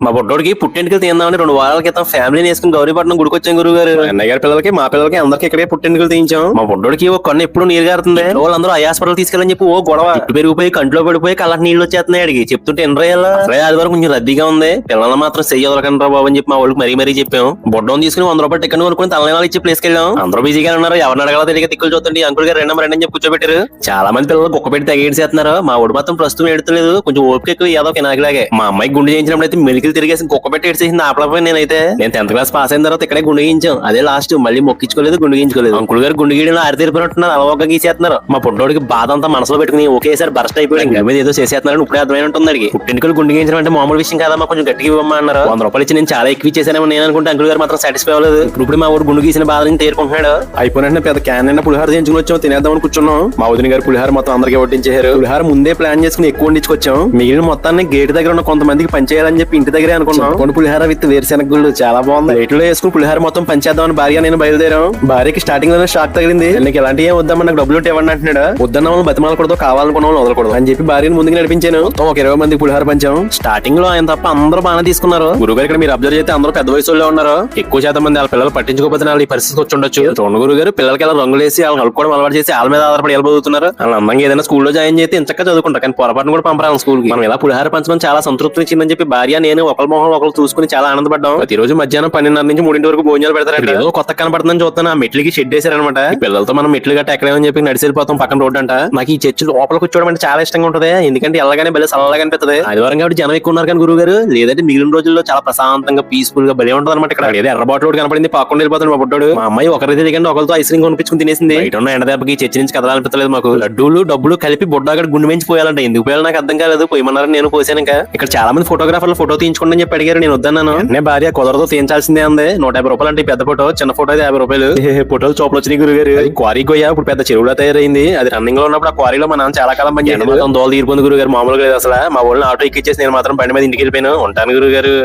మా బొడ్డోడికి పుట్టింటికి తీద్దామని 2 వారాల క్రితం ఫ్యామిలీని వేసుకుని గౌరీపట్నం గుడికొచ్చాం గురువు గారు. అన్నయ్య గారి పిల్లలకి మా పిల్లలకి అందరికి ఇక్కడే పుట్టింటికి తీయించాం. మా బొడ్డోడికి ఒక కన్ను ఎప్పుడు నీరు గారుతుంది. వాళ్ళందరూ ఐ హాస్పిటల్ తీసుకెళ్ళని చెప్పి ఓ గొడవ ఇటు పెరిగిపోయి కంట్లో పడిపోయి కళ్ళకి నీళ్లు వచ్చేస్తున్నాయి. అడిగి చెప్తుంటే ఎండ్రయ్యాలా అది వరకు కొంచెం రద్దీగా ఉంది. పిల్లలు మాత్రం చెయ్యదలకండి రా బాబు అని చెప్పి మా వాళ్ళకి మరీ చెప్పాం. బొడ్డోని తీసుకుని 100 రూపాయలు టికెట్ కొనుక్కుని తలనాలు ఇచ్చి ప్లేస్కి వెళ్ళాం. అందరూ బిజీగా ఉన్నారు. ఎవరిని అడగాలో తెలియక తిక్కులు చూస్తుంటే అంకుల్ గారు రెండమ్మ రెండని చెప్పి కూర్చోబెట్టారు. చాలా మంది పిల్లలు కుక్క పెట్టి తెగేడి చేస్తున్నారు. మా వాడు మాత్రం ప్రస్తుతం ఎడతలేదు. కొంచెం ఓపిక ఎక్కువ ఏదో నాకులాగే. మా అమ్మాయి గుండె చేయించినప్పుడు అయితే మెలికలు తిరిగేసి కుక్క పెట్టి ఏడ్చేసింది. ఆపలపోయి నేను 10th క్లాస్ పాస్ అయిన తర్వాత ఇక్కడే గుండె గీయించాం. అదే లాస్ట్ మళ్ళీ మొక్కించుకోలేదు, గుండె గీయించుకోలేదు. అంకుల్ గారు గుండె గీయడంలో ఆరితేరిపోయినట్టున్నారు. అలవోగా గీసేస్తున్నారు. మా పొట్టోడికి బాధ అంతా మనసులో పెట్టుకుని ఒకేసారి బర్స్ట్ అయిపోయాడు. ఇంకా మీద ఏదో చేసేస్తున్నారని ఇప్పుడే అర్థమైన ఉంటుంది. అడిగి పుట్టింటికలు గుండె గీయించడం అంటే మామూలు విషయం కాదమ్మా, కొంచెం గట్టిగా ఇవ్వమా అన్నారు. 100 రూపాయలు ఇచ్చి నేను చాలా ఎక్కువ ఇచ్చేసానేమో నేను అనుకుంటే అంకుల్ గారు మాత్రం సాటిస్ఫై అవ్వలేదు. ఇప్పుడు మా ఊరు గుండె గీసిన బాధ నుంచి తేరుకుంటున్నాడు. అయిపోయినట్టు పెద్ద క్యాన్ అయినా పులిహార చేయించుకుని వచ్చాం. తినేద్దామని కూర్చున్నాం. మా వదిన గారు పులిహార మొత్తం అందరికీ వడ్డించారు. పులిహార ముందే ప్లాన్ చేసుకుని ఎక్కువ వండించుకొచ్చాం. మిగిలిన మొత్తాన్ని గేట్ దగ్గర ఉన్న కొంతమందికి పంచేయాలని చెప్పి ఇంటి దగ్గరే అనుకున్నాం. కొన్ని పులిహార విత్ వేరుశెనగ గుళ్ళు చాలా బాగుంది. రేట్లో వేసుకుని పులిహార మొత్తం పంచేద్దామని భార్య నేను బయలుదేరాం. భార్యకి స్టార్టింగ్ లోనే షాక్ తగిలింది. నీకు ఎలాంటి ఏం వద్దామని నాకు డబ్బులు ఇవ్వండి అంటున్నాడు. వద్దన్న వాళ్ళు బతిమాలకూడదు, కావాలనుకున్న వాళ్ళు వదలకూడదు అని చెప్పి భార్యను ముందుకు నడిపించాను. ఒక 20 మంది పులిహార పంచాం. స్టార్టింగ్ లో ఆయన తప్ప అందరూ బాగా తీసుకున్నారు. గురుగారు ఇక్కడ మీరు అబ్జర్వ్ చేస్తే అందరూ పెద్ద వయసులో ఉన్నారు. ఎక్కువ శాతం మంది వాళ్ళ పిల్లలు పట్టించుకోకపోతే వాళ్ళు ఈ పరిస్థితికి వచ్చి ఉండొచ్చు. చూడండి గురుగారు, పిల్లలకి ఎలా రంగులేసి వాళ్ళని కలుపుకోవడం అలవాటు చేసి వాళ్ళ మీద ఆధారపడి వెళ్ళబోతున్నారు. వాళ్ళు అందంగా ఏదైనా స్కూల్లో జాయిన్ చేస్తే ఇంచక్క చదువుకుంటారు. కానీ పొరపాటును కూడా పంపరాలి స్కూల్ కి. మనం ఇలా పులిహార పంచడం చాలా సంతృప్తి ఇచ్చిందని చెప్పి భార్య నేను ఒకరి మొహం ఒకరు చూసుకుని చాలా ఆనందపడ్డాం. ప్రతిరోజు మధ్యాహ్నం 12:30 నుంచి 3 వరకు భోజనాలు పెడతారు. ఏదో కొత్త కనపడుతుందని చూస్తాను. ఆ మెట్లకి షెడ్ వేసారనమాట. పిల్లలతో మనం మెట్లు గట్ట ఎక్కడేమని చెప్పి నడిచిపోతాం పక్కన రోడ్డు అంట. నాకు ఈ చర్చ్ లోపల కూర్చోవడం అంటే చాలా ఇష్టంగా ఉంటది. ఎందుకంటే ఎల్లగానే బలి సల్లగా అనిపిస్తుంది. ఆదివారం కాబట్టి జనం ఎక్కువ ఉన్నారు కానీ గురువు గారు, లేదంటే మిగిలిన రోజుల్లో చాలా ప్రశాంతంగా పీస్ఫుల్ గా బలి ఉంటుంది అనమాట. ఇక్కడ ఏదో ఎర్ర బాటిల్ రోడ్ కనపడింది, పాకుండా వెళ్ళిపోతాడు మా బుడ్డోడు. మా అమ్మాయి ఒకరైతే దిగండి ఒకరితో ఐస్ క్రీమ్ కొనిపించుకుని తినేసింది. బయట ఉన్న ఎండ దెబ్బకి చర్చ నుంచి కదలాలనిపించలేదు మాకు. లడ్డూలు డబ్బులు కలిపి బుడ్డాగడ గుండె మించి పోయాలంటే ఎందుకు పోయాలి నాకు అర్థం కాలేదు. పోయమన్నారు, నేను పోసాను. ఇంకా ఇక్కడ చాలా మంది ఫోటోగ్రాఫర్లు ఫోటో తీయించుకోండి అని చెప్పి అడిగారు. నేను వద్దన్నాను. నేను భార్య కుదరతో తీయించాల్సిందే అంది. 150 రూపాయలు అంటే పెద్ద ఫోటో, చిన్న ఫోటో అయితే 50 రూపాయలు. ఫోటోలు చోపలు వచ్చినాయి గురుగారు. క్వారీ గోయా ఇప్పుడు పెద్ద చెరువులో తయారైంది. అది రన్నింగ్ లో ఉన్నప్పుడు ఆ క్వారీలో మా నాన్న చాలా కాలం పనిచేయడం దోలు తీరిపోయింది గురుగారు. మామూలుగా లేదు అసలు. మా ఊళ్ళో ఆటో ఎక్కిచ్చేసి నేను మాత్రం బండి మీద ఇంటికి వెళ్ళిపోయాను. ఉంటాను గురుగారు.